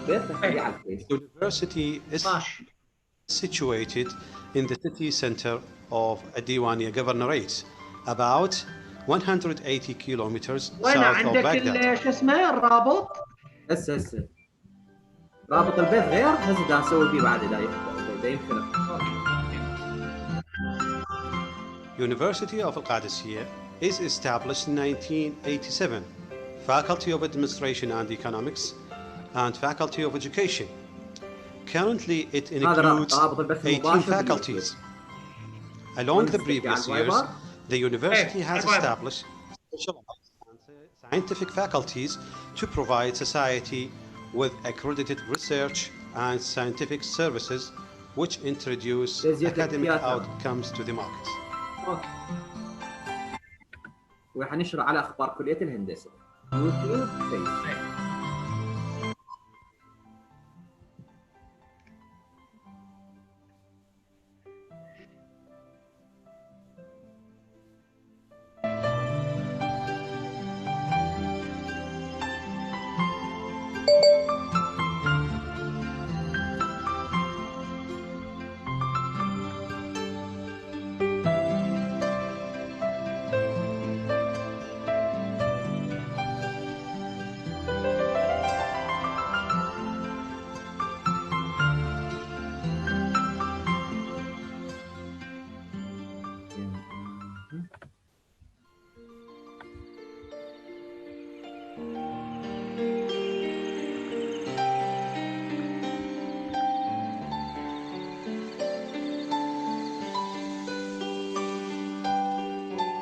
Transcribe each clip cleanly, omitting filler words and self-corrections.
University is situated in the city center of Diwania Governorate, about 180 kilometers south of Baghdad. شو اسمه الرابط؟ هسه رابط البيت غير هسه دا نسوي فيه بعد دا يمكن. University of Al-Qadisiyah is established in 1987. Faculty of Administration and Economics and Faculty of Education. Currently, it includes 18 faculties. Along the previous years, the university has established specialized scientific faculties to provide society with accredited research and scientific services which introduce academic outcomes to the market. وحنشر على اخبار كليه الهندسه يوتيوب فيس.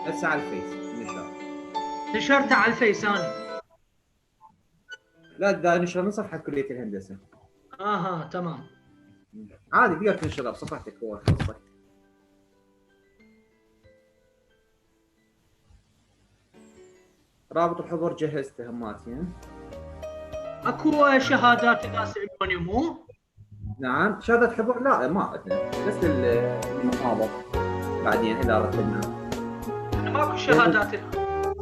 هسه على الفيس نشرته على الفيس انا. لا دا نشر من صفحه كليه الهندسه. تمام. عادي تقدر تنشرها بصفحتك هو خاصك. رابط الحضور جهزته هماتي. اكو شهادات ناس عندهم مو؟ نعم شهادة حضور لا ما عندنا بس المحاضر بعدين اذا رتبنا. ماكو شهادات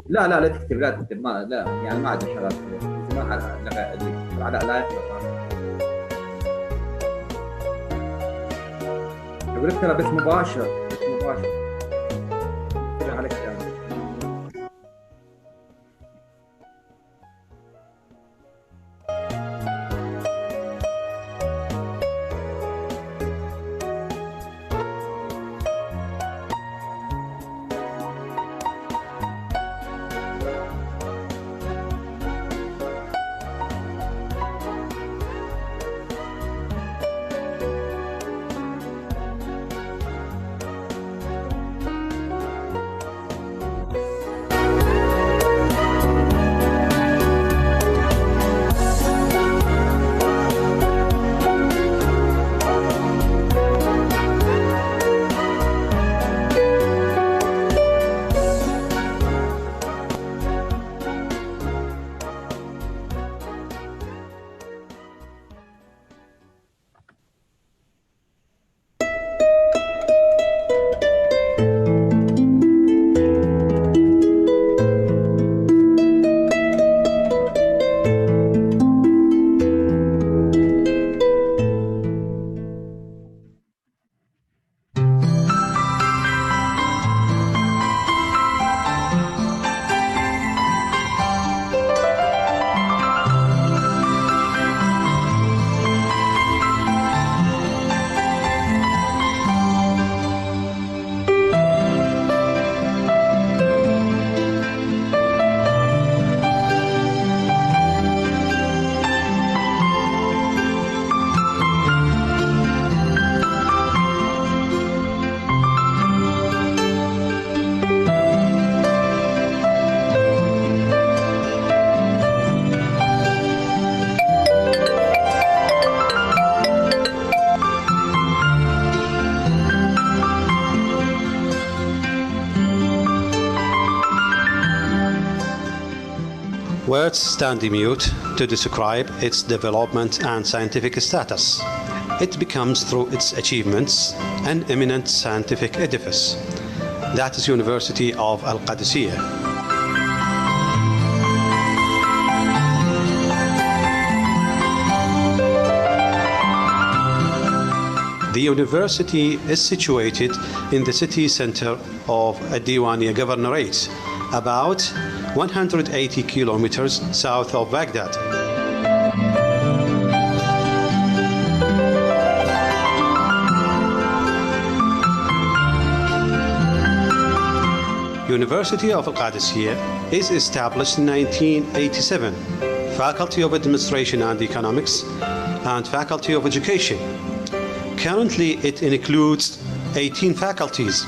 لا تكتب ما لا يعني ما عندنا شهادات حضور. ما على لا يخلق. يقول لك ترى بس مباشر على كلام. Words stand mute to describe its development and scientific status. It becomes, through its achievements, an eminent scientific edifice. That is University of Al-Qadisiyah. The university is situated in the city center of Al-Diwaniyah Governorate, about 180 kilometers south of Baghdad. University of Al-Qadisiyah is established in 1987, Faculty of Administration and Economics, and Faculty of Education. Currently, it includes 18 faculties.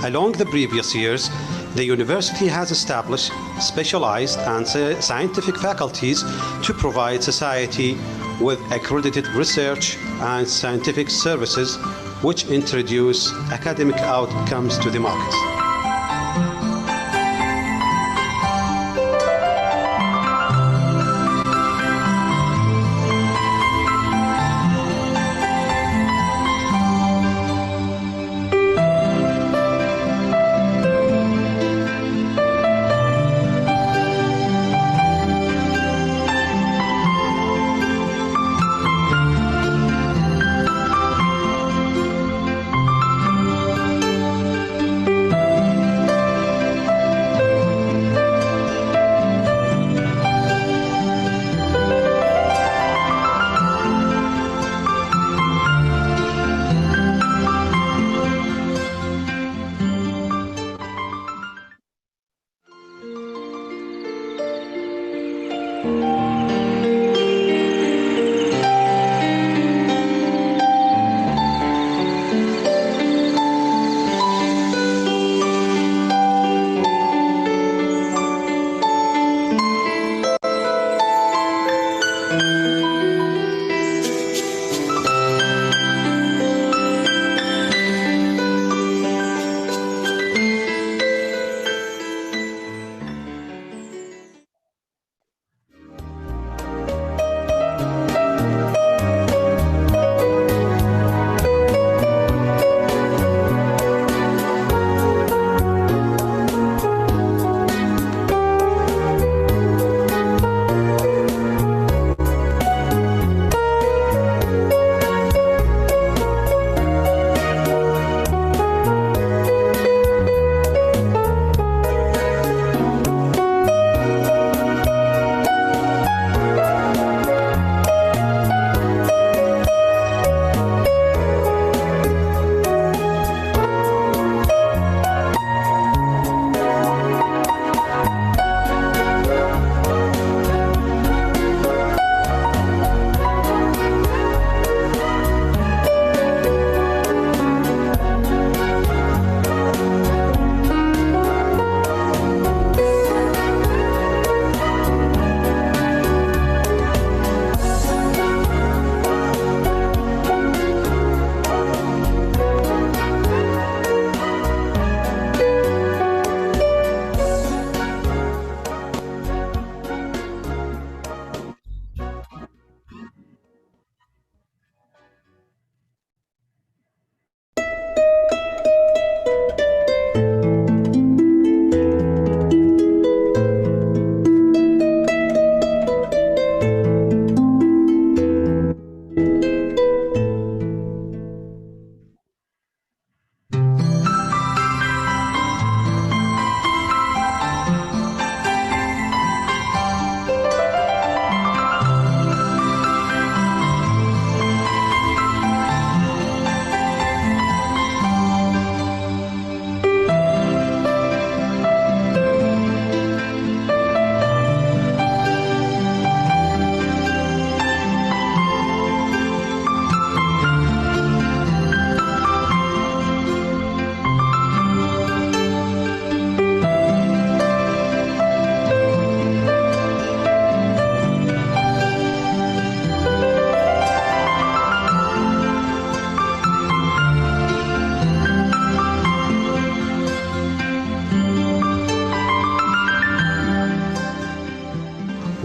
Along the previous years, the university has established specialized and scientific faculties to provide society with accredited research and scientific services which introduce academic outcomes to the market.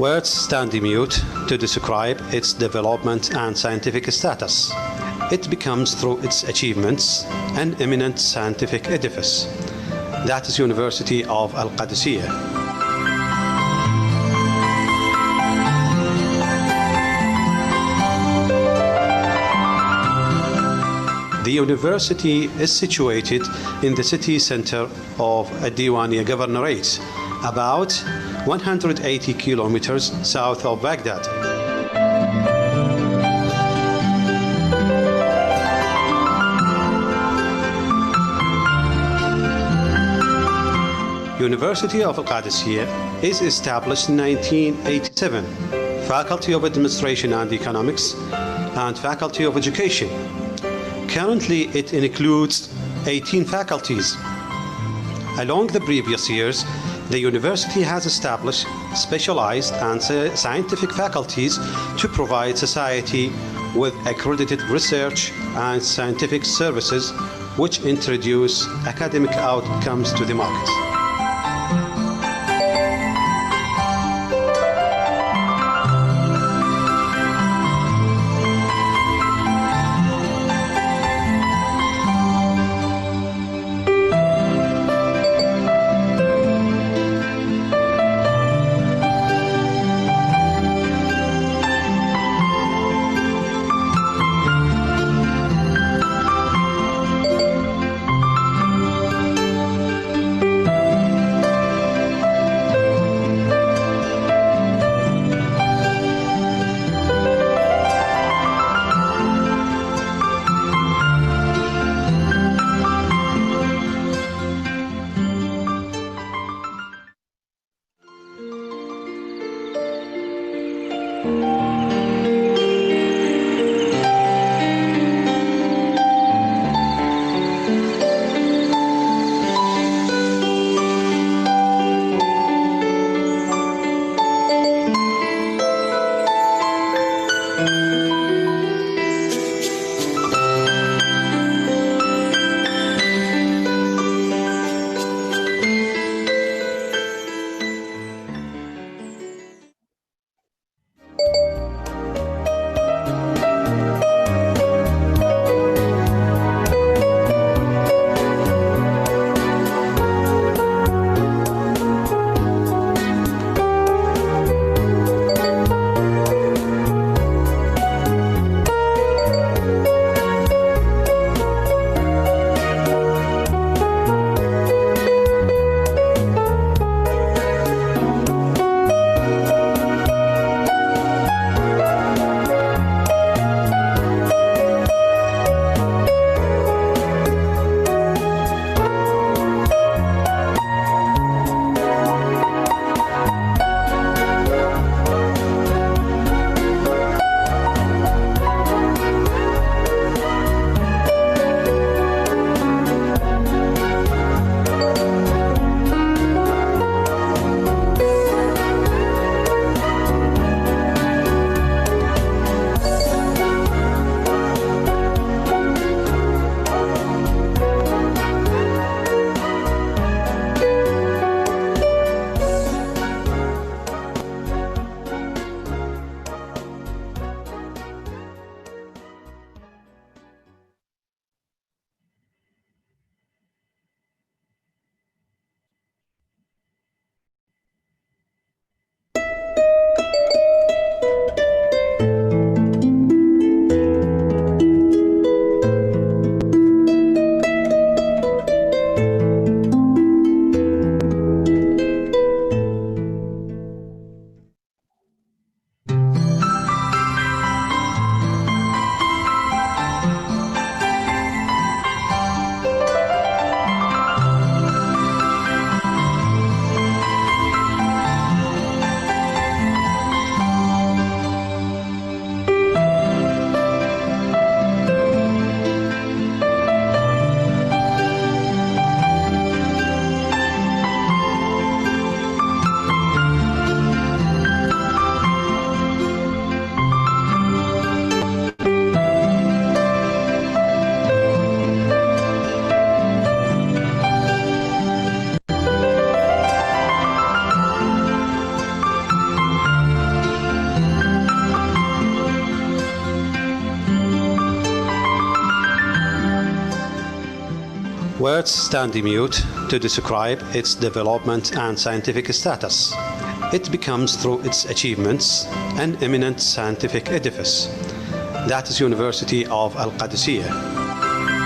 Words stand mute to describe its development and scientific status. It becomes, through its achievements, an eminent scientific edifice. That is University of Al-Qadisiyah. The university is situated in the city center of Al-Diwaniyah Governorate, about 180 kilometers south of Baghdad. University of Al-Qadisiyah is established in 1987. Faculty of Administration and Economics and Faculty of Education. Currently, it includes 18 faculties. Along the previous years, the university has established specialized and scientific faculties to provide society with accredited research and scientific services which introduce academic outcomes to the market. Words stand mute to describe its development and scientific status. It becomes, through its achievements, an eminent scientific edifice. That is University of Al-Qadisiyah.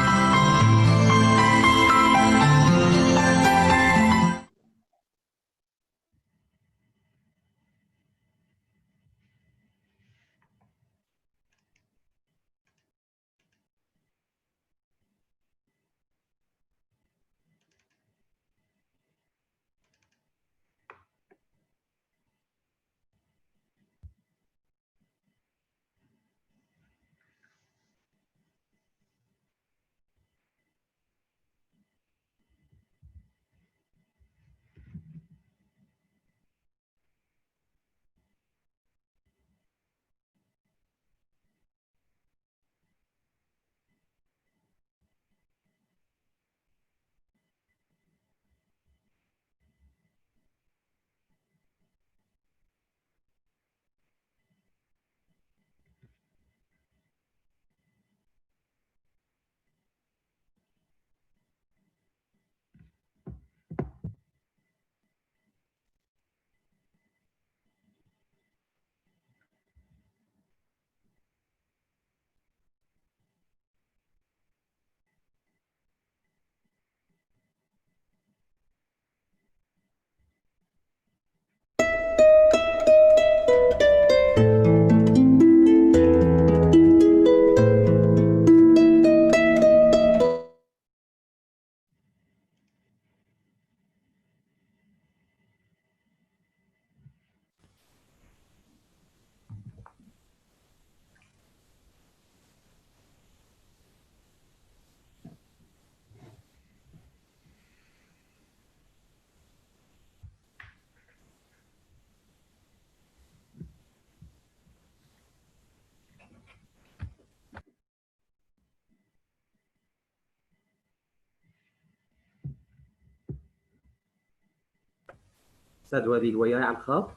استاذ وليد وياي على الخط؟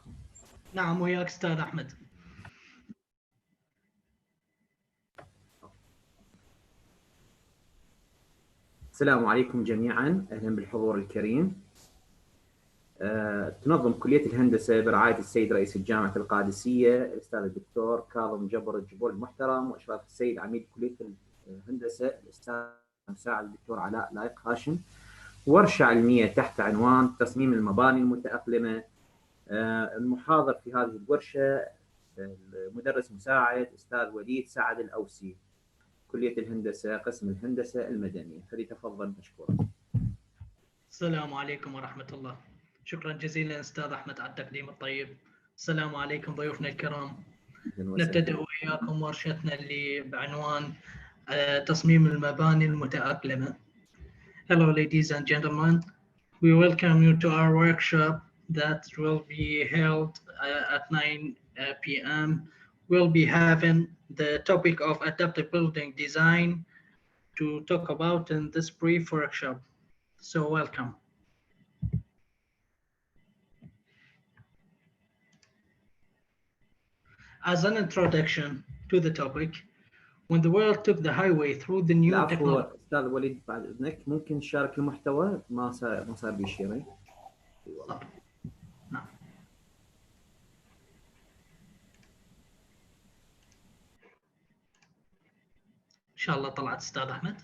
نعم وياك استاذ احمد. السلام عليكم جميعا، اهلا بالحضور الكريم. تنظم كلية الهندسة برعاية السيد رئيس الجامعة القادسية الأستاذ الدكتور كاظم جبر الجبور المحترم، وإشراف السيد عميد كلية الهندسة الأستاذ مساعد الدكتور علاء لايق هاشم، ورشة علمية تحت عنوان تصميم المباني المتأقلمة. المحاضر في هذه الورشة المدرس مساعد أستاذ وليد سعد الأوسي، كلية الهندسة قسم الهندسة المدنية، فليتفضل مشكورا. السلام عليكم ورحمة الله. شكرا جزيلا أستاذ أحمد على التقديم الطيب. السلام عليكم ضيوفنا الكرام. نبتدئ وإياكم ورشتنا اللي بعنوان تصميم المباني المتأقلمة. Hello ladies and gentlemen, we welcome you to our workshop that will be held at 9 p.m. We'll be having the topic of adaptive building design to talk about in this brief workshop. So welcome. As an introduction to the topic, when the world took the highway through the new technology. أستاذ وليد بعد إذنك ممكن تشارك المحتوى؟ ما صار بي شيء. نعم. إن شاء الله طلعت أستاذ أحمد.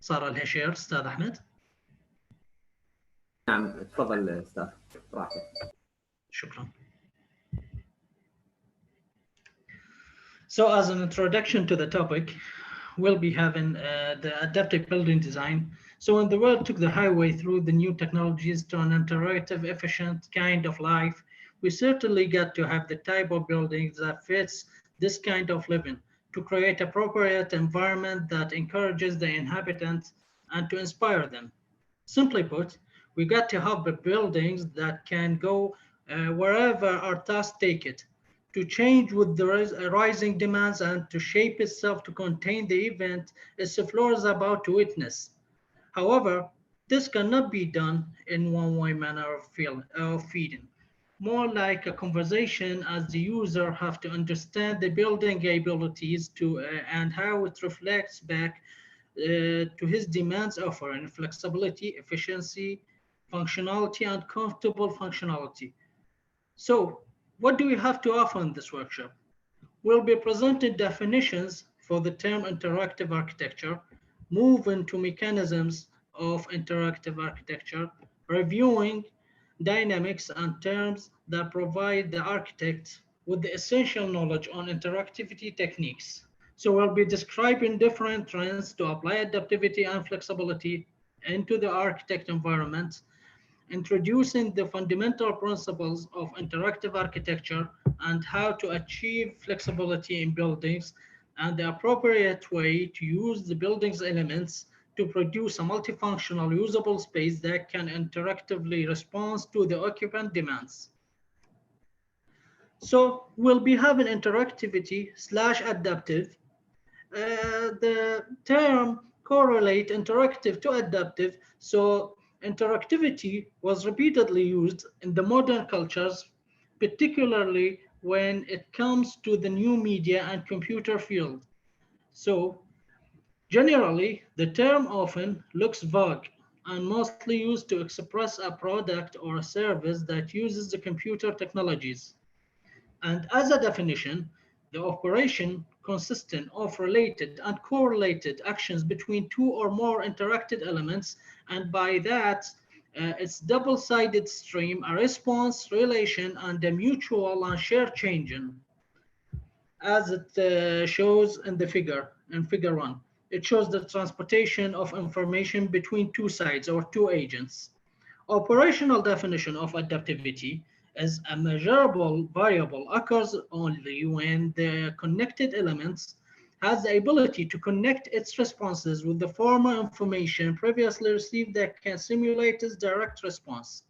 صار لها شير أستاذ أحمد؟ نعم تفضل أستاذ راحتك. شكرا. So as an introduction to the topic, we'll be having the adaptive building design. So when the world took the highway through the new technologies to an interactive, efficient kind of life, we certainly got to have the type of buildings that fits this kind of living, to create an appropriate environment that encourages the inhabitants and to inspire them. Simply put, we got to have the buildings that can go wherever our tasks take it, to change with the rising demands and to shape itself to contain the event its floor is about to witness. However, this cannot be done in one-way manner of feeding. More like a conversation, as the user have to understand the building abilities and how it reflects back to his demands, offering flexibility, efficiency, functionality, and comfortable functionality. So, what do we have to offer in this workshop? We'll be presenting definitions for the term interactive architecture, move into mechanisms of interactive architecture, reviewing dynamics and terms that provide the architect with the essential knowledge on interactivity techniques. So we'll be describing different trends to apply adaptivity and flexibility into the architect environment, introducing the fundamental principles of interactive architecture and how to achieve flexibility in buildings and the appropriate way to use the building's elements to produce a multifunctional usable space that can interactively respond to the occupant demands. So we'll be having interactivity / adaptive. The term correlate interactive to adaptive. So interactivity was repeatedly used in the modern cultures, particularly when it comes to the new media and computer field. So generally, the term often looks vague and mostly used to express a product or a service that uses the computer technologies. And as a definition, the operation consisting of related and correlated actions between two or more interacted elements, and by that, it's double-sided stream, a response, relation, and a mutual and shared changing, as it shows in the figure, in figure 1. It shows the transportation of information between two sides or two agents. Operational definition of adaptivity is a measurable variable occurs only when the connected elements has the ability to connect its responses with the former information previously received that can simulate its direct response.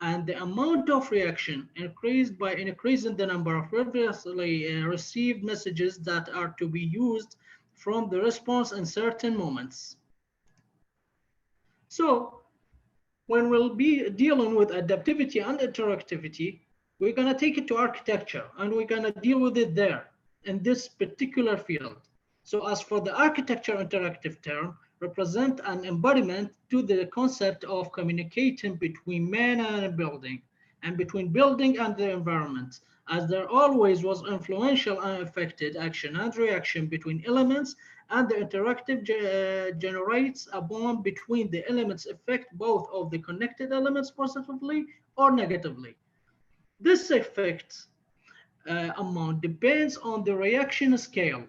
and the amount of reaction increased by increasing the number of previously received messages that are to be used from the response in certain moments. So when we'll be dealing with adaptivity and interactivity, we're going to take it to architecture and we're going to deal with it there in this particular field. So as for the architecture interactive term, represent an embodiment to the concept of communicating between man and building, and between building and the environment, as there always was influential and affected action and reaction between elements, and the interactive generates a bond between the elements affect both of the connected elements positively or negatively. This effect amount depends on the reaction scale.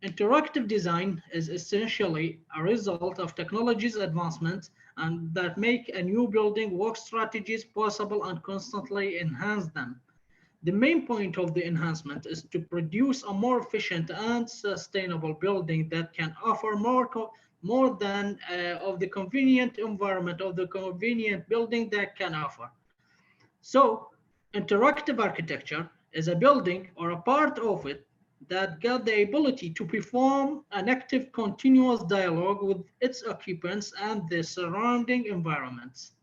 Interactive design is essentially a result of technology's advancement and that make a new building work strategies possible and constantly enhance them. The main point of the enhancement is to produce a more efficient and sustainable building that can offer more than of the convenient environment of the convenient building that can offer. So, interactive architecture is a building or a part of it that got the ability to perform an active continuous dialogue with its occupants and the surrounding environments.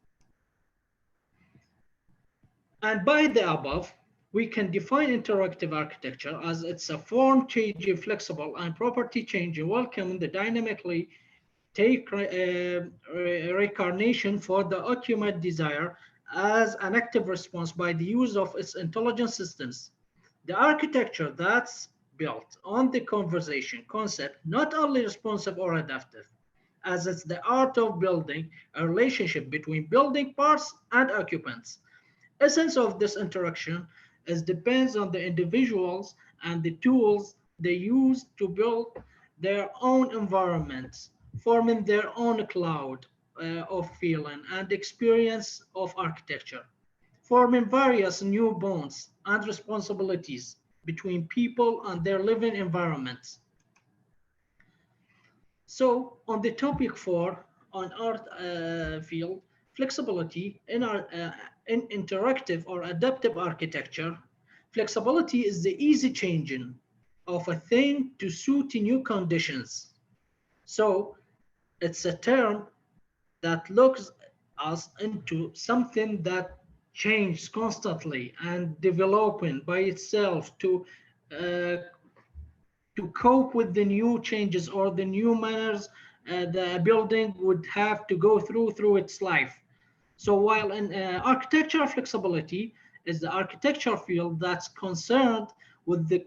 And by the above, we can define interactive architecture as it's a form changing, flexible, and property changing, welcoming the dynamically take reincarnation for the occupant desire as an active response by the use of its intelligent systems. The architecture that's built on the conversation concept, not only responsive or adaptive, as it's the art of building a relationship between building parts and occupants. Essence of this interaction is depends on the individuals and the tools they use to build their own environments, forming their own cloud of feeling and experience of architecture, forming various new bonds and responsibilities between people and their living environments. So on the topic 4 on art field, flexibility in interactive or adaptive architecture, flexibility is the easy changing of a thing to suit new conditions. So it's a term that looks us into something that changes constantly and developing by itself uh, to cope with the new changes or the new manners the building would have to go through its life. So while in architectural flexibility is the architectural field that's concerned with the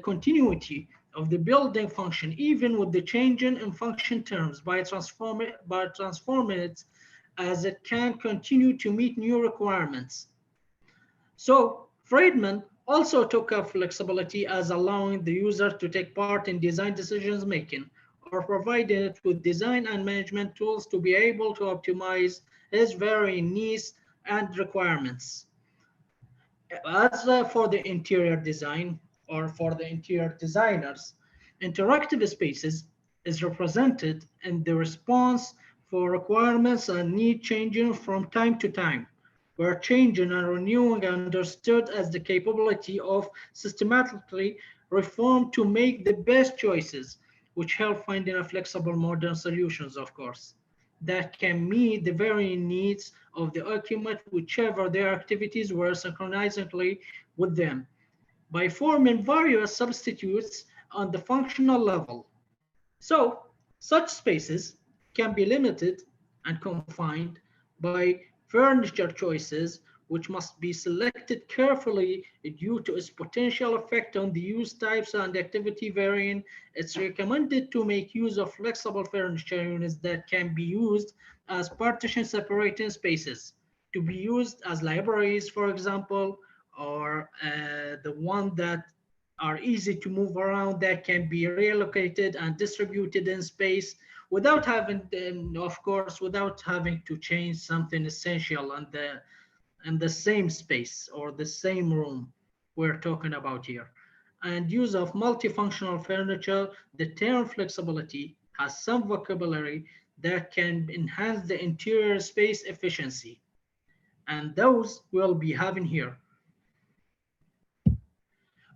continuity of the building function, even with the changing in function terms by transforming it as it can continue to meet new requirements. So Friedman also took up flexibility as allowing the user to take part in design decisions making or providing it with design and management tools to be able to optimize his varying needs and requirements. As for the interior design or for the interior designers, interactive spaces is represented in the response for requirements and need changing from time to time, where changing and renewing are understood as the capability of systematically reform to make the best choices, which help finding a flexible modern solutions, of course, that can meet the varying needs of the occupant, whichever their activities were synchronizingly with them, by forming various substitutes on the functional level. So, such spaces can be limited and confined by furniture choices, which must be selected carefully due to its potential effect on the use types and activity varying. It's recommended to make use of flexible furniture units that can be used as partition separating spaces, to be used as libraries, for example, or the one that are easy to move around that can be relocated and distributed in space without having, of course, without having to change something essential in the same space or the same room we're talking about here. And use of multifunctional furniture, the term flexibility has some vocabulary that can enhance the interior space efficiency. and those we'll be having here.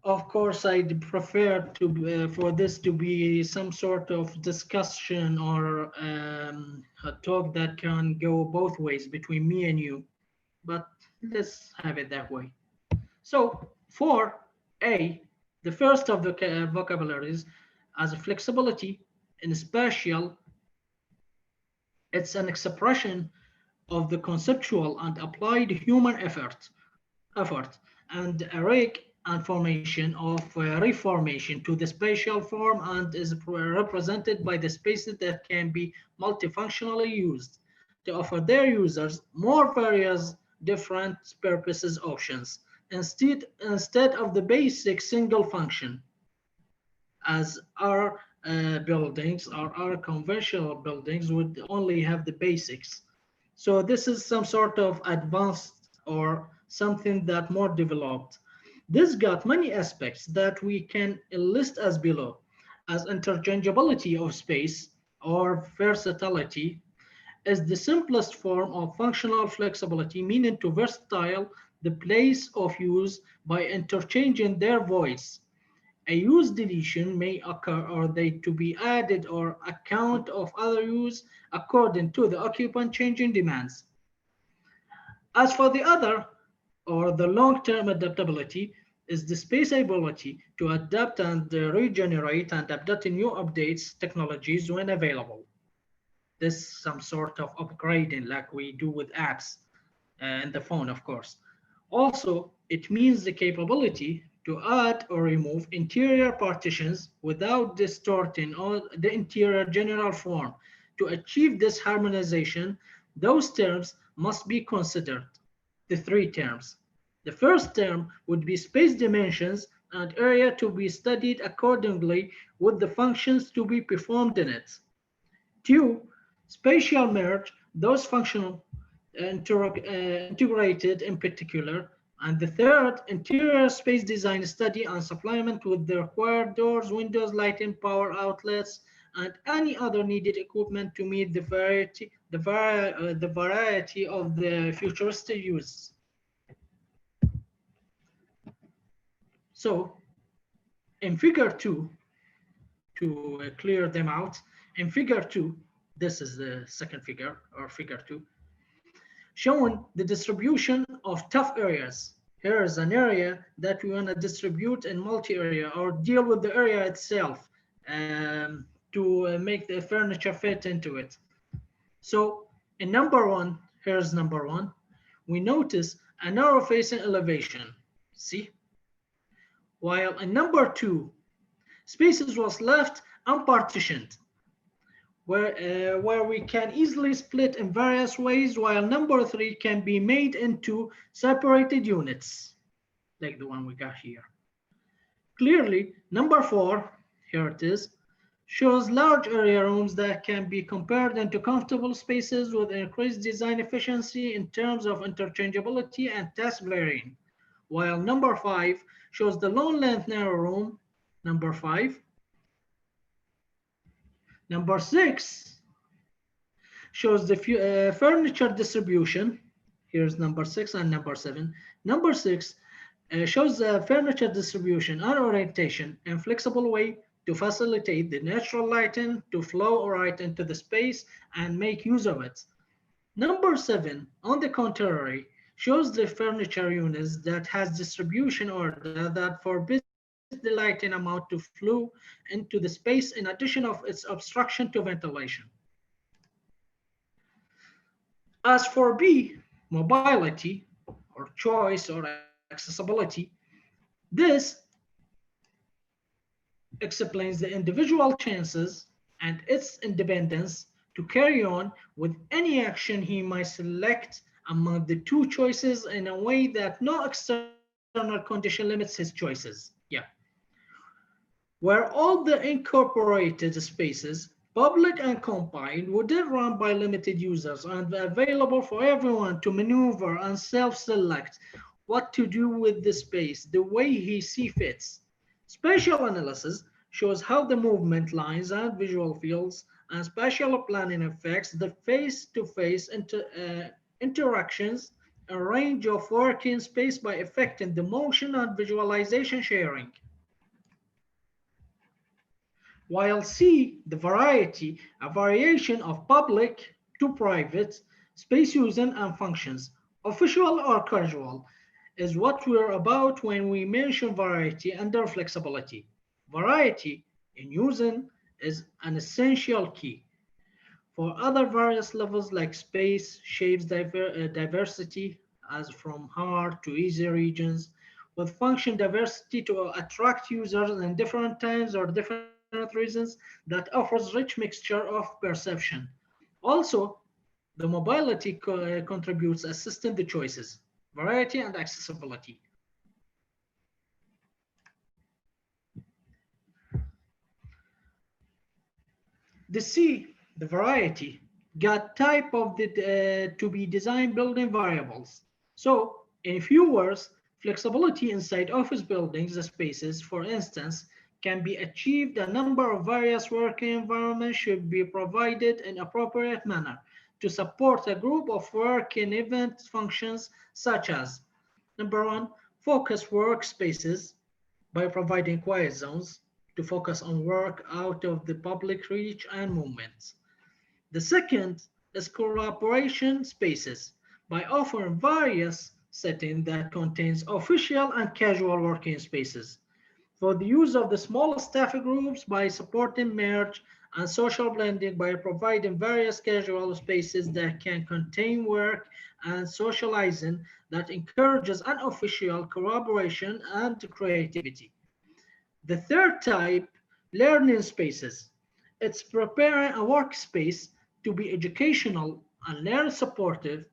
Of course, I'd prefer to for this to be some sort of discussion or a talk that can go both ways between me and you, but let's have it that way. So for A, the first of the vocabularies as a flexibility in spatial, it's an expression of the conceptual and applied human effort and array and formation of reformation to the spatial form and is represented by the spaces that can be multifunctionally used to offer their users more various different purposes options instead of the basic single function as our buildings or our conventional buildings would only have the basics. So this is some sort of advanced or something that more developed. This got many aspects that we can list as below, as interchangeability of space or versatility is the simplest form of functional flexibility, meaning to versatile the place of use by interchanging their voice. A use deletion may occur or they to be added or account of other use according to the occupant changing demands. As for the other, or the long-term adaptability, is the space ability to adapt and regenerate and adapt to new updates technologies when available. This is some sort of upgrading like we do with apps and the phone, of course. Also, it means the capability to add or remove interior partitions without distorting the interior general form. To achieve this harmonization, those terms must be considered. The three terms. The first term would be space dimensions and area to be studied accordingly with the functions to be performed in it. Two, spatial merge, those functional integrated in particular. And the third, interior space design study and supplement with the required doors, windows, lighting, power outlets, and any other needed equipment to meet the variety of the futuristic use. So, in figure 2, to clear them out, in figure 2, this is the second figure, or figure 2, showing the distribution of tough areas. Here is an area that we want to distribute in multi-area or deal with the area itself to make the furniture fit into it. So in number 1, here's number 1, we notice a narrow facing elevation. See? While in number 2, spaces was left unpartitioned, where we can easily split in various ways, while number 3 can be made into separated units, like the one we got here. Clearly, number 4, here it is, shows large area rooms that can be compared into comfortable spaces with increased design efficiency in terms of interchangeability and task varying, while number 5 shows the long length narrow room, number 5. Number 6 shows the furniture distribution. Here's number 6 and number 7. Number 6 shows the furniture distribution and orientation in flexible way to facilitate the natural lighting to flow right into the space and make use of it. Number 7, on the contrary, shows the furniture units that has distribution order that forbids the lighting amount to flow into the space in addition of its obstruction to ventilation. As for B, mobility or choice or accessibility, this explains the individual chances and its independence to carry on with any action he might select among the two choices in a way that no external condition limits his choices. Where all the incorporated spaces, public and combined, would then run by limited users and available for everyone to maneuver and self-select what to do with the space the way he sees fits. Spatial analysis shows how the movement lines and visual fields and spatial planning affects the face-to-face interactions a range of working space by affecting the motion and visualization sharing. While C, the variety, a variation of public to private space using and functions, official or casual, is what we're about when we mention variety under flexibility. Variety in using is an essential key. For other various levels like space, shapes, diversity, as from hard to easy regions, with function diversity to attract users in different times or different reasons that offers rich mixture of perception. Also, the mobility contributes assisting the choices, variety and accessibility. The C, the variety, got type of the to be design building variables. So, in few words, flexibility inside office buildings spaces, for instance, can be achieved. A number of various working environments should be provided in appropriate manner to support a group of working event functions such as number one, focus workspaces by providing quiet zones to focus on work out of the public reach and movements. The second is collaboration spaces by offering various settings that contains official and casual working spaces for the use of the small staff groups by supporting merge and social blending by providing various casual spaces that can contain work and socializing that encourages unofficial collaboration and creativity. The third type, learning spaces. It's preparing a workspace to be educational and learn supportive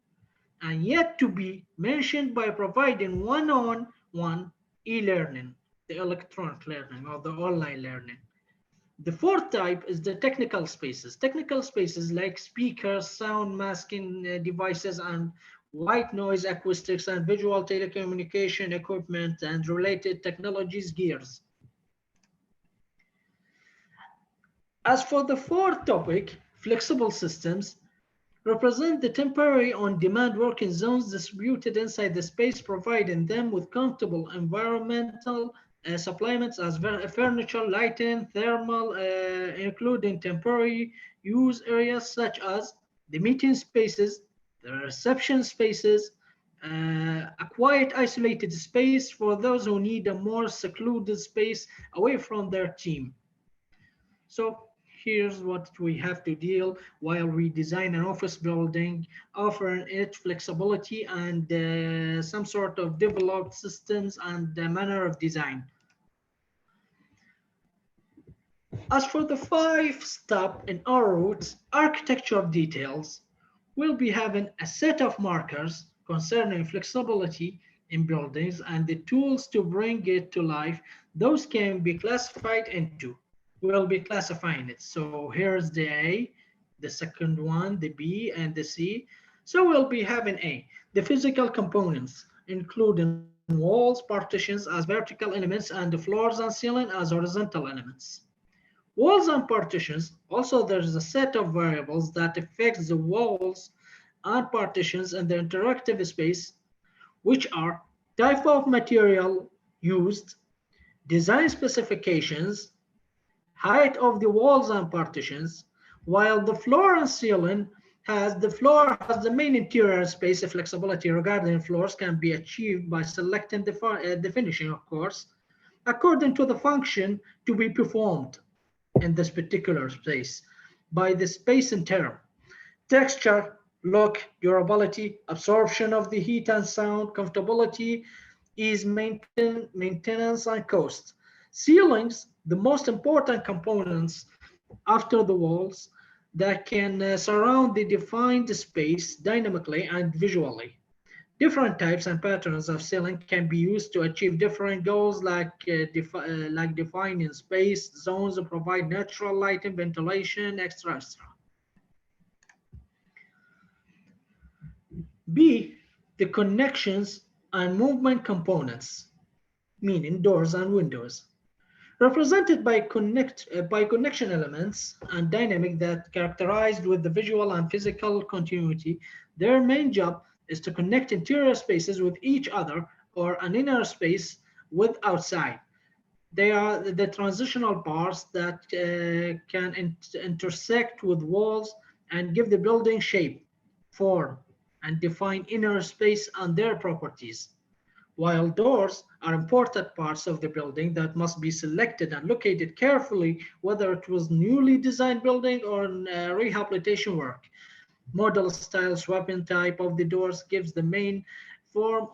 and yet to be mentioned by providing one-on-one e-learning, the electronic learning or the online learning. The fourth type is the technical spaces. Technical spaces like speakers, sound masking devices, and white noise acoustics and visual telecommunication equipment and related technologies gears. As for the fourth topic, flexible systems represent the temporary on-demand working zones distributed inside the space, providing them with comfortable environmental supplements as furniture, lighting, thermal, including temporary use areas such as the meeting spaces, the reception spaces, a quiet isolated space for those who need a more secluded space away from their team. So here's what we have to deal while we design an office building, offering it flexibility and some sort of developed systems and manner of design. As for the 5 step in our route, architecture details, we'll be having a set of markers concerning flexibility in buildings and the tools to bring it to life. Those can be classified into. We'll be classifying it. So here's the A, the second one, the B, and the C. So we'll be having A, the physical components, including walls, partitions as vertical elements, and the floors and ceiling as horizontal elements. Walls and partitions, also there's a set of variables that affects the walls and partitions and the interactive space, which are type of material used, design specifications, height of the walls and partitions, while the floor and ceiling the floor has the main interior space. Flexibility regarding floors can be achieved by selecting the finishing, of course, according to the function to be performed in this particular space by the space in term. Texture, look, durability, absorption of the heat and sound, comfortability, ease maintenance, and cost. Ceilings, the most important components after the walls that can surround the defined space dynamically and visually. Different types and patterns of ceiling can be used to achieve different goals like defining space, zones, and provide natural lighting, ventilation, etc. B, the connections and movement components, meaning doors and windows, represented by connection elements and dynamic that characterized with the visual and physical continuity. Their main job is to connect interior spaces with each other or an inner space with outside. They are the transitional bars that can intersect with walls and give the building shape, form, and define inner space and their properties. While doors are important parts of the building that must be selected and located carefully, whether it was newly designed building or rehabilitation work. Model style swapping type of the doors gives the main form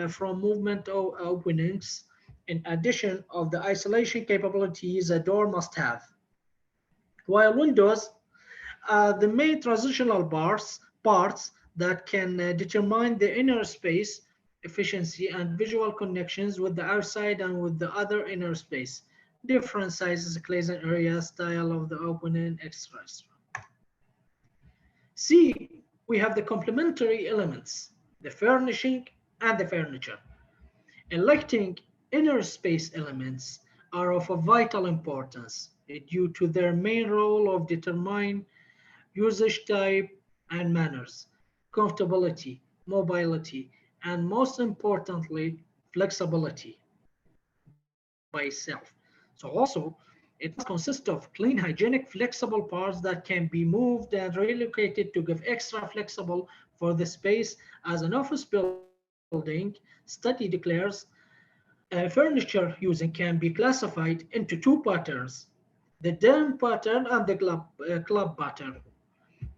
from movement openings in addition of the isolation capabilities a door must have. While windows are the main transitional parts that can determine the inner space efficiency and visual connections with the outside and with the other inner space. Different sizes, glazing area, style of the opening, etc. C, we have the complementary elements, the furnishing and the furniture. Electing inner space elements are of a vital importance due to their main role of determining usage type and manners, comfortability, mobility, and most importantly, flexibility by itself. So also, it must consist of clean, hygienic, flexible parts that can be moved and relocated to give extra flexible for the space as an office building. Study declares furniture using can be classified into two patterns, the dome pattern and the club pattern.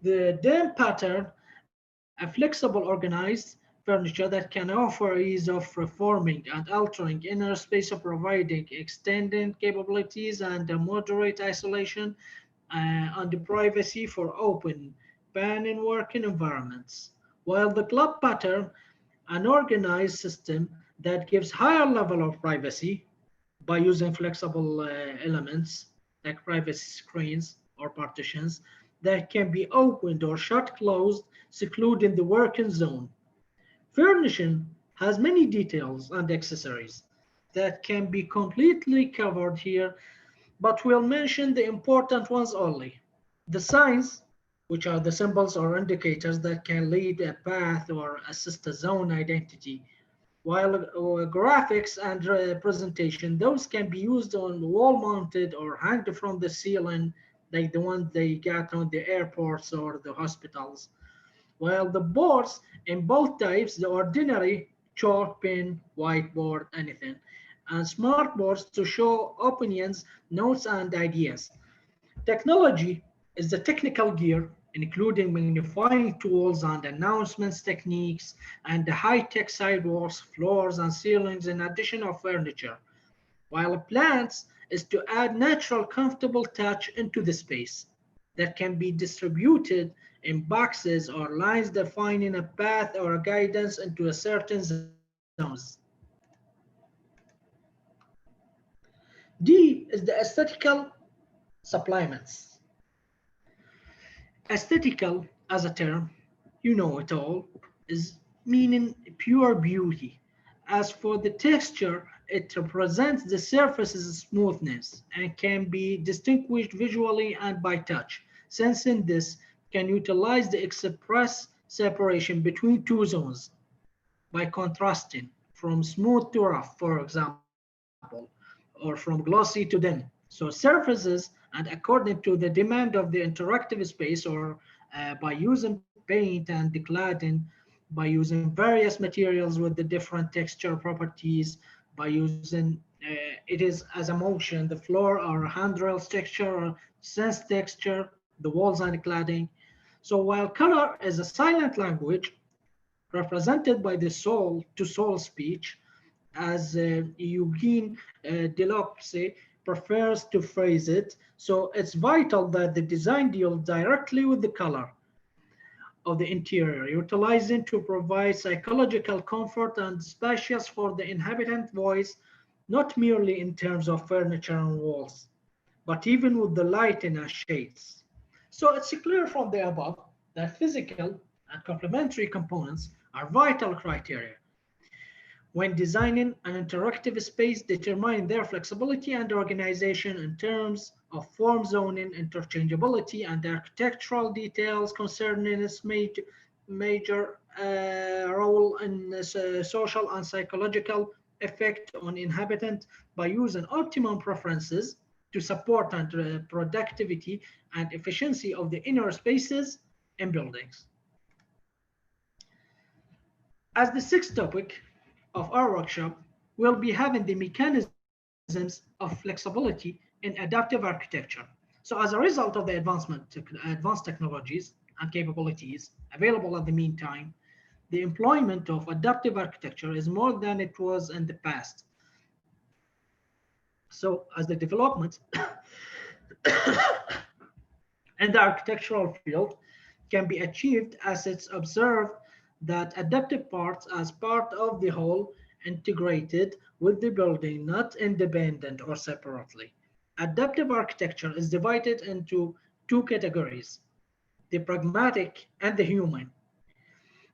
The dome pattern, a flexible organized furniture that can offer ease of reforming and altering inner space, providing extended capabilities and a moderate isolation and privacy for open plan and working environments. While the club pattern, an organized system that gives higher level of privacy by using flexible elements like privacy screens or partitions that can be opened or shut closed, secluding the working zone. Furnishing has many details and accessories that can be completely covered here, but we'll mention the important ones only. The signs, which are the symbols or indicators that can lead a path or assist a zone identity, while graphics and presentation, those can be used on wall mounted or hanged from the ceiling, like the ones they got on the airports or the hospitals. While the boards in both types, the ordinary chalk, pen, whiteboard, anything, and smart boards to show opinions, notes, and ideas. Technology is the technical gear, including magnifying tools and announcements techniques, and the high-tech sidewalks, floors, and ceilings in addition of furniture. While plants is to add natural, comfortable touch into the space that can be distributed in boxes or lines defining a path or a guidance into a certain zones. D is the aesthetical supplements. Aesthetical as a term, you know it all, is meaning pure beauty. As for the texture, it represents the surface's smoothness and can be distinguished visually and by touch. Sensing this can utilize the express separation between two zones by contrasting from smooth to rough, for example, or from glossy to thin. So surfaces, and according to the demand of the interactive space, or by using paint and the cladding, by using various materials with the different texture properties, by using it is as a motion, the floor or handrails texture or sense texture, the walls and cladding. So while color is a silent language represented by the soul to soul speech, as Eugene Deleuze prefers to phrase it. So it's vital that the design deals directly with the color of the interior, utilizing to provide psychological comfort and spacious for the inhabitant voice, not merely in terms of furniture and walls, but even with the lighting and shades. So it's clear from the above that physical and complementary components are vital criteria when designing an interactive space, determining their flexibility and organization in terms of form zoning, interchangeability, and architectural details concerning its major role in social and psychological effect on inhabitants by using optimum preferences to support and productivity and efficiency of the inner spaces in buildings. As the sixth topic of our workshop, we'll be having the mechanisms of flexibility in adaptive architecture. So as a result of the advanced technologies and capabilities available at the meantime, the employment of adaptive architecture is more than it was in the past. So as the development in the architectural field can be achieved as it's observed that adaptive parts as part of the whole integrated with the building, not independent or separately. Adaptive architecture is divided into two categories, the pragmatic and the human.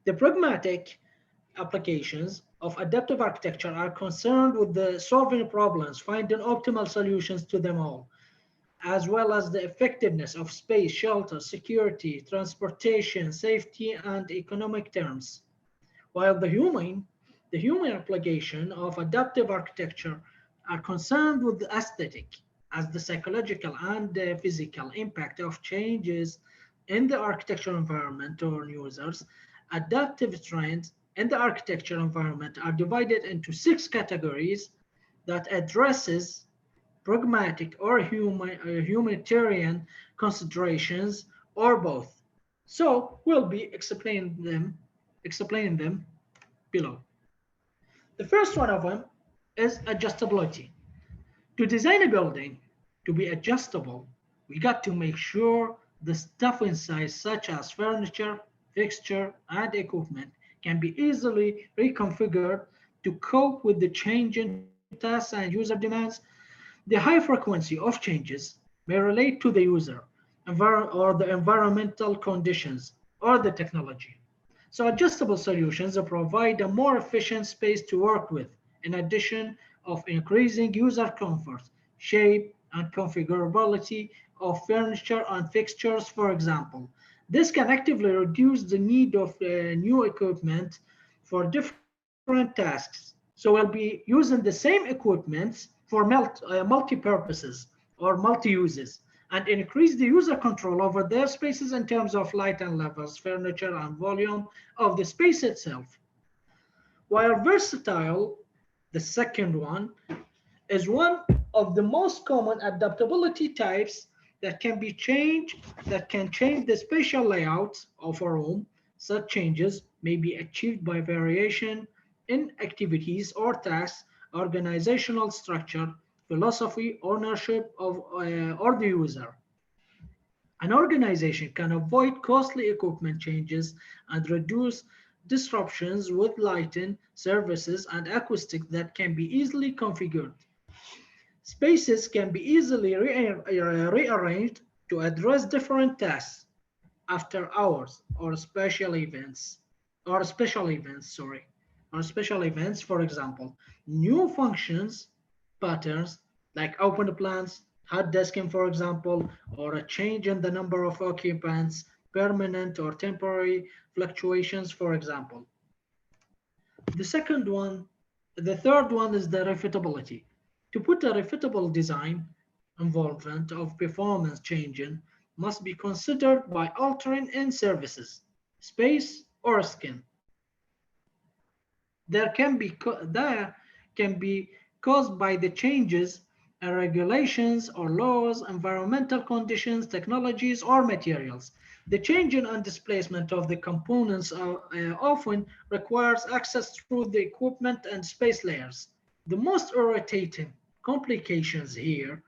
The pragmatic applications of adaptive architecture are concerned with the solving problems, finding optimal solutions to them all, as well as the effectiveness of space, shelter, security, transportation, safety, and economic terms. While the human application of adaptive architecture are concerned with the aesthetic, as the psychological and the physical impact of changes in the architectural environment on users. Adaptive trends in the architectural environment are divided into six categories that addresses pragmatic or humanitarian considerations or both. So we'll be explaining them below. The first one of them is adjustability. To design a building to be adjustable, we got to make sure the stuff inside, such as furniture, fixture, and equipment, can be easily reconfigured to cope with the changing tasks and user demands. The high frequency of changes may relate to the user, or the environmental conditions, or the technology. So adjustable solutions provide a more efficient space to work with, in addition of increasing user comfort, shape, and configurability of furniture and fixtures, for example. This can actively reduce the need of new equipment for different tasks. So we'll be using the same equipment for multi-purposes or multi-uses and increase the user control over their spaces in terms of light and levels, furniture, and volume of the space itself. While versatile, the second one, is one of the most common adaptability types that can change the spatial layout of a room. Such changes may be achieved by variation in activities or tasks, organizational structure, philosophy, ownership of or the user. An organization can avoid costly equipment changes and reduce disruptions with lighting, services, and acoustics that can be easily configured. Spaces can be easily rearranged to address different tasks, after hours, or special events, for example. New functions, patterns, like open plans, hot desking, for example, or a change in the number of occupants, permanent or temporary fluctuations, for example. The second one, the third one is the refutability. To put a refutable design, involvement of performance changing must be considered by altering in services, space, or skin. There can be caused by the changes in regulations or laws, environmental conditions, technologies, or materials. The changing and displacement of the components often requires access through the equipment and space layers. The most irritating complications here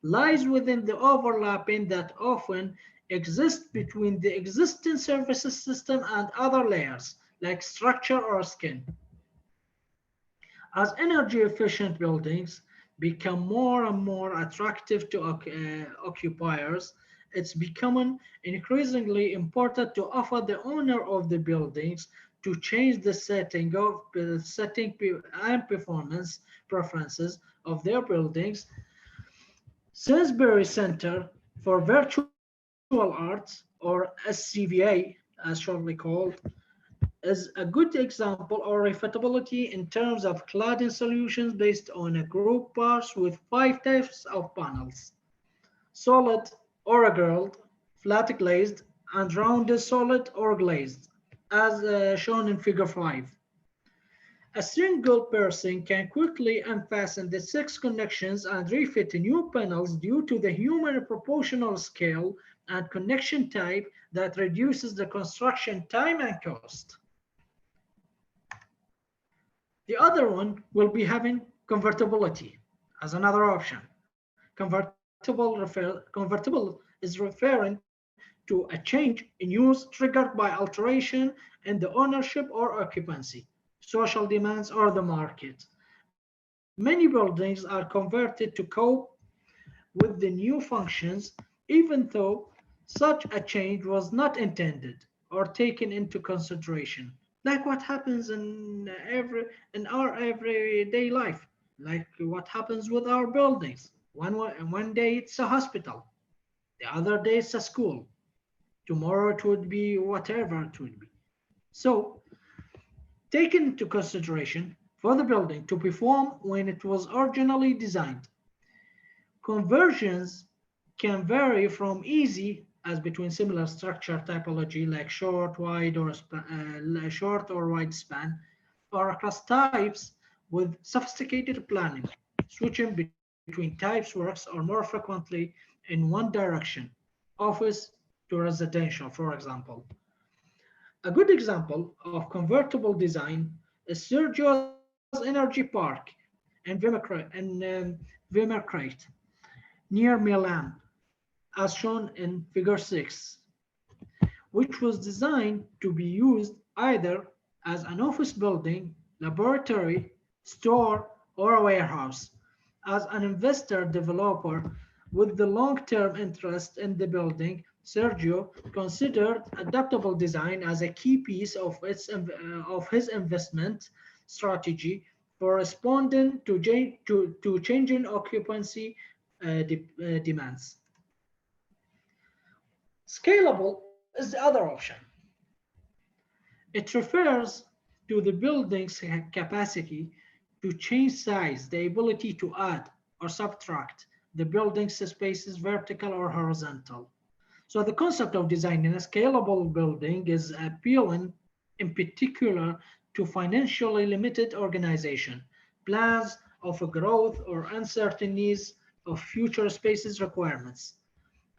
lies within the overlapping that often exists between the existing services system and other layers, like structure or skin. As energy efficient buildings become more and more attractive to occupiers, it's becoming increasingly important to offer the owner of the buildings to change the setting and performance preferences of their buildings. Sainsbury Center for Virtual Arts, or SCVA, as shortly called, is a good example or refutability in terms of cladding solutions based on a group bars with 5 types of panels: solid or grilled, flat glazed, and rounded solid or glazed, as shown in figure 5. A single person can quickly unfasten the 6 connections and refit new panels due to the human proportional scale and connection type that reduces the construction time and cost. The other one will be having convertibility as another option. Convertible is referring to a change in use triggered by alteration in the ownership or occupancy, social demands, or the market. Many buildings are converted to cope with the new functions, even though such a change was not intended or taken into consideration, like what happens in our everyday life, like what happens with our buildings. One day it's a hospital, the other day it's a school, tomorrow it would be whatever it would be. So, taken into consideration for the building to perform when it was originally designed. Conversions can vary from easy, as between similar structure typology like short or wide span, or across types with sophisticated planning, switching between types works or more frequently in one direction, office to residential, for example. A good example of convertible design is Sergio's Energy Park in Vimercrate near Milan, as shown in figure 6, which was designed to be used either as an office building, laboratory, store, or a warehouse. As an investor developer with the long-term interest in the building, Sergio considered adaptable design as a key piece of his investment strategy for responding to changing occupancy demands. Scalable is the other option. It refers to the building's capacity to change size, the ability to add or subtract the building's spaces vertical or horizontal. So the concept of designing a scalable building is appealing in particular to financially limited organization, plans of growth or uncertain needs of future spaces requirements,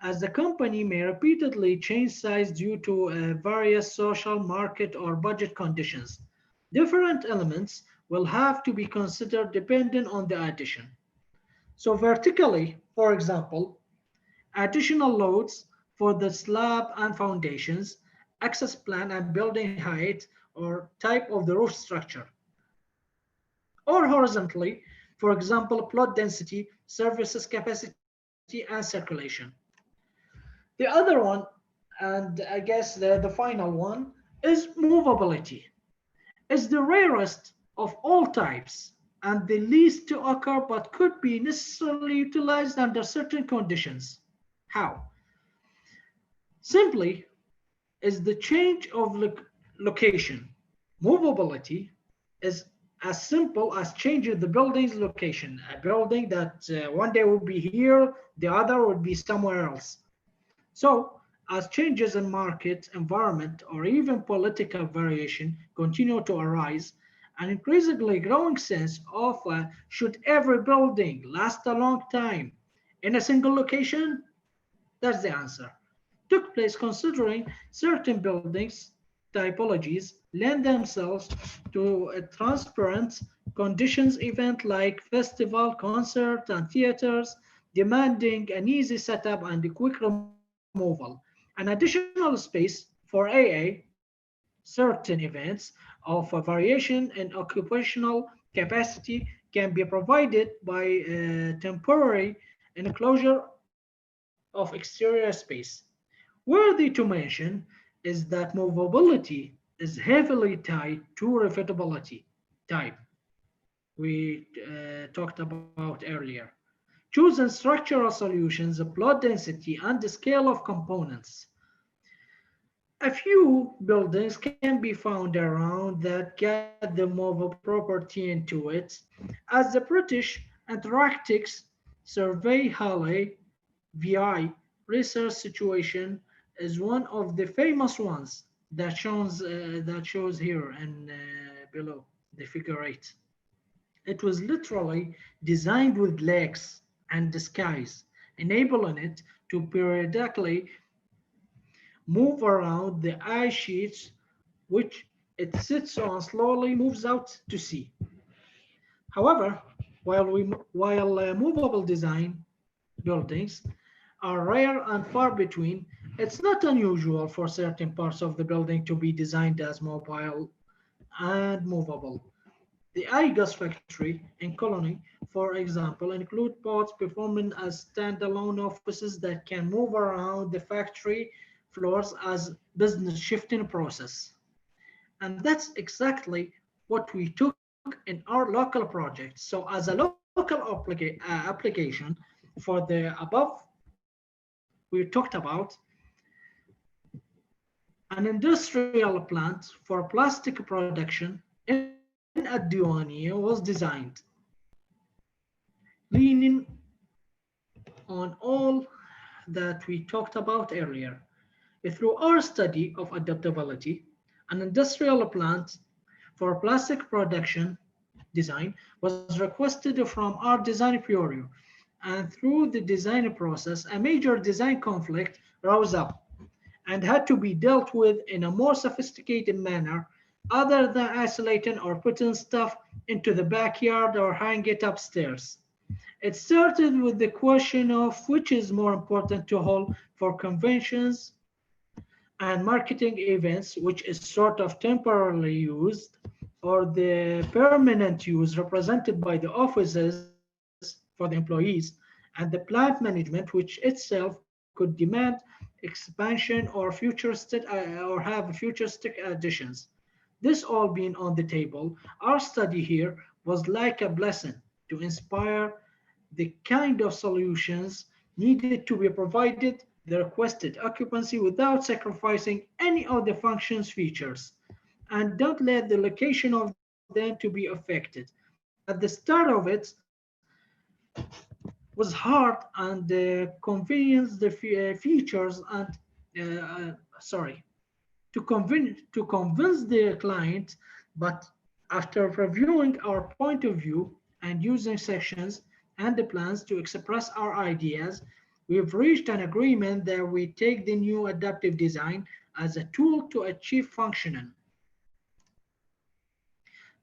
as the company may repeatedly change size due to various social, market, or budget conditions. Different elements will have to be considered depending on the addition. So vertically, for example, additional loads for the slab and foundations, access plan and building height or type of the roof structure. Or horizontally, for example, plot density, services capacity, and circulation. The other one, and I guess the final one, is movability. It's the rarest of all types and the least to occur but could be necessarily utilized under certain conditions. How? Simply is the change of location. Movability is as simple as changing the building's location. A building that one day would be here, the other would be somewhere else. So, as changes in market, environment, or even political variation continue to arise, an increasingly growing sense of should every building last a long time in a single location? That's the answer. Took place considering certain buildings typologies lend themselves to a transparent conditions event like festival, concert, and theaters, demanding an easy setup and a quick removal. An additional space for AA, certain events of variation in occupational capacity can be provided by temporary enclosure of exterior space. Worthy to mention is that movability is heavily tied to refutability type we talked about earlier. Choosing structural solutions, plot density, and the scale of components. A few buildings can be found around that get the movable property into it, as the British Antarctics Survey Halley VI research situation is one of the famous ones that shows here and below the figure 8. It was literally designed with legs and skies, enabling it to periodically move around the ice sheets which it sits on slowly moves out to sea. However, while movable design buildings are rare and far between, it's not unusual for certain parts of the building to be designed as mobile and movable. The iGas factory in Colony, for example, include pods performing as standalone offices that can move around the factory floors as business shifting process. And that's exactly what we took in our local project. So as a local application for the above we talked about, an industrial plant for plastic production in Ad was designed, leaning on all that we talked about earlier. Through our study of adaptability, an industrial plant for plastic production design was requested from our design bureau, and through the design process, a major design conflict rose up and had to be dealt with in a more sophisticated manner other than isolating or putting stuff into the backyard or hang it upstairs. It started with the question of which is more important to hold for conventions and marketing events, which is sort of temporarily used, or the permanent use represented by the offices for the employees, and the plant management, which itself could demand expansion or or have futuristic additions. This all being on the table, our study here was like a blessing to inspire the kind of solutions needed to be provided the requested occupancy without sacrificing any of the function's features, and don't let the location of them to be affected. At the start of it was hard and convenience the features and sorry to convince the client, but after reviewing our point of view and using sections and the plans to express our ideas, we've reached an agreement that we take the new adaptive design as a tool to achieve functioning.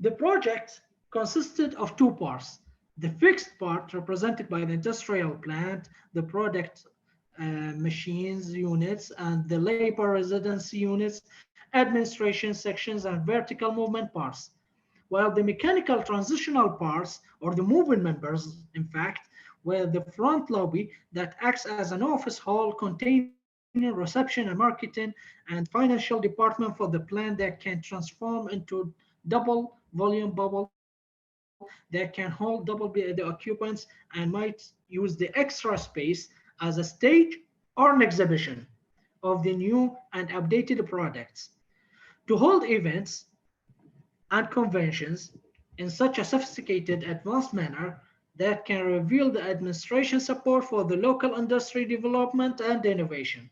The project consisted of two parts. The fixed part, represented by the industrial plant, the product machines units, and the labor residency units, administration sections, and vertical movement parts. While the mechanical transitional parts, or the moving members, in fact, were the front lobby that acts as an office hall containing reception and marketing and financial department for the plant that can transform into double volume bubble that can hold double the occupants and might use the extra space as a stage or an exhibition of the new and updated products. To hold events and conventions in such a sophisticated, advanced manner that can reveal the administration support for the local industry development and innovation.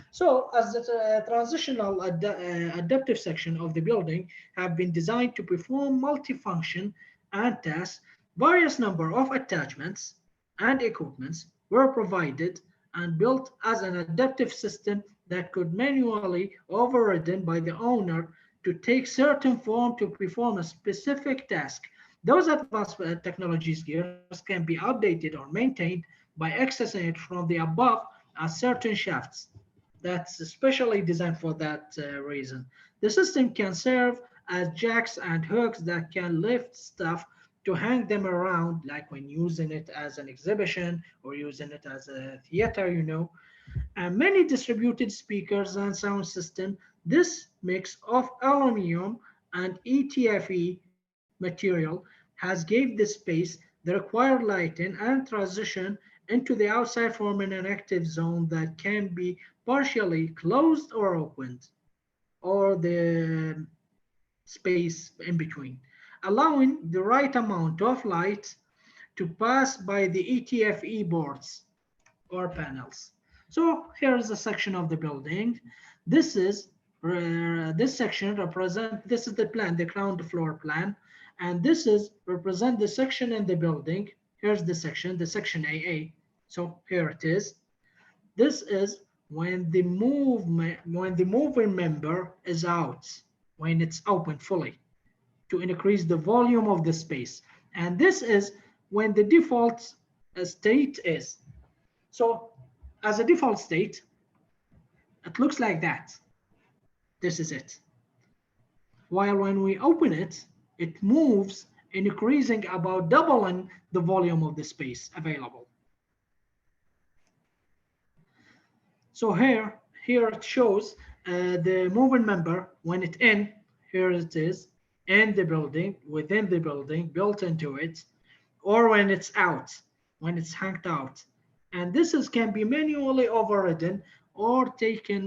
So, as the transitional adaptive section of the building have been designed to perform multifunction and tasks, various number of attachments and equipments were provided and built as an adaptive system that could manually overridden by the owner to take certain form to perform a specific task. Those advanced technologies gears can be updated or maintained by accessing it from the above at certain shafts that's specially designed for that reason. The system can serve as jacks and hooks that can lift stuff to hang them around, like when using it as an exhibition or using it as a theater. And many distributed speakers and sound system. This mix of aluminum and ETFE material has gave the space the required lighting and transition into the outside, forming an active zone that can be partially closed or opened. or the space in between, allowing the right amount of light to pass by the ETFE boards or panels. So here's a section of the building. This is this section represent, this is the plan, the ground floor plan, and this is represent the section in the building. Here's the section AA. So here it is. This is when the moving member is out, when it's open fully, to increase the volume of the space. And this is when the default state is. So as a default state, it looks like that. This is it. While when we open it, it moves, increasing about doubling the volume of the space available. So here it shows the moving member when it's in, here it is, in the building, within the building, built into it, or when it's out, when it's hanged out. And this can be manually overridden or taken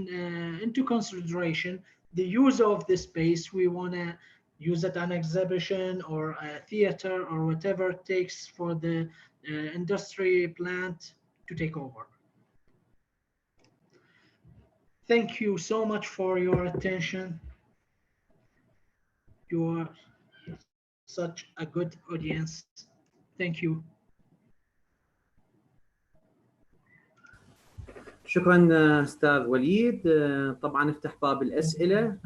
into consideration the use of the space. We want to use it an exhibition or a theater or whatever it takes for the industry plant to take over. Thank you so much for your attention. You are such a good audience. Thank you. شكرا استاذ وليد. طبعا نفتح باب الاسئله.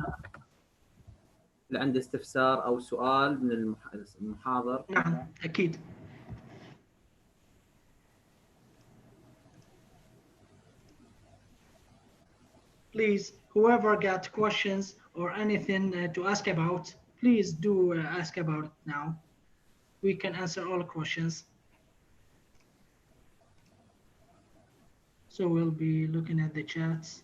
اللي عنده استفسار او سؤال من المحاضر. نعم اكيد. Please, whoever got questions or anything to ask about, please do ask about it now. We can answer all questions. So we'll be looking at the chats.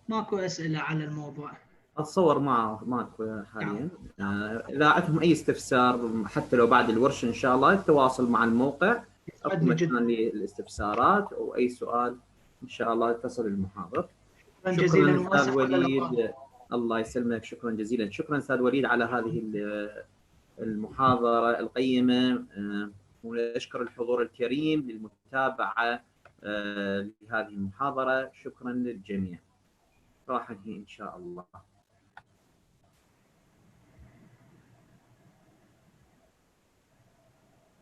ماكو أسئلة على الموضوع. اتصور ماكو حاليا. اذا عندهم اي استفسار حتى لو بعد الورشه ان شاء الله التواصل مع الموقع اكو مكان للاستفسارات او اي سؤال ان شاء الله اتصل المحاضر. شكرا جزيلا استاذ وليد. الله يسلمك. شكرا جزيلا. شكرا استاذ وليد على هذه المحاضره القيمه. ونشكر الحضور الكريم للمتابعه لهذه المحاضره. شكرا للجميع. راح انهي ان شاء الله.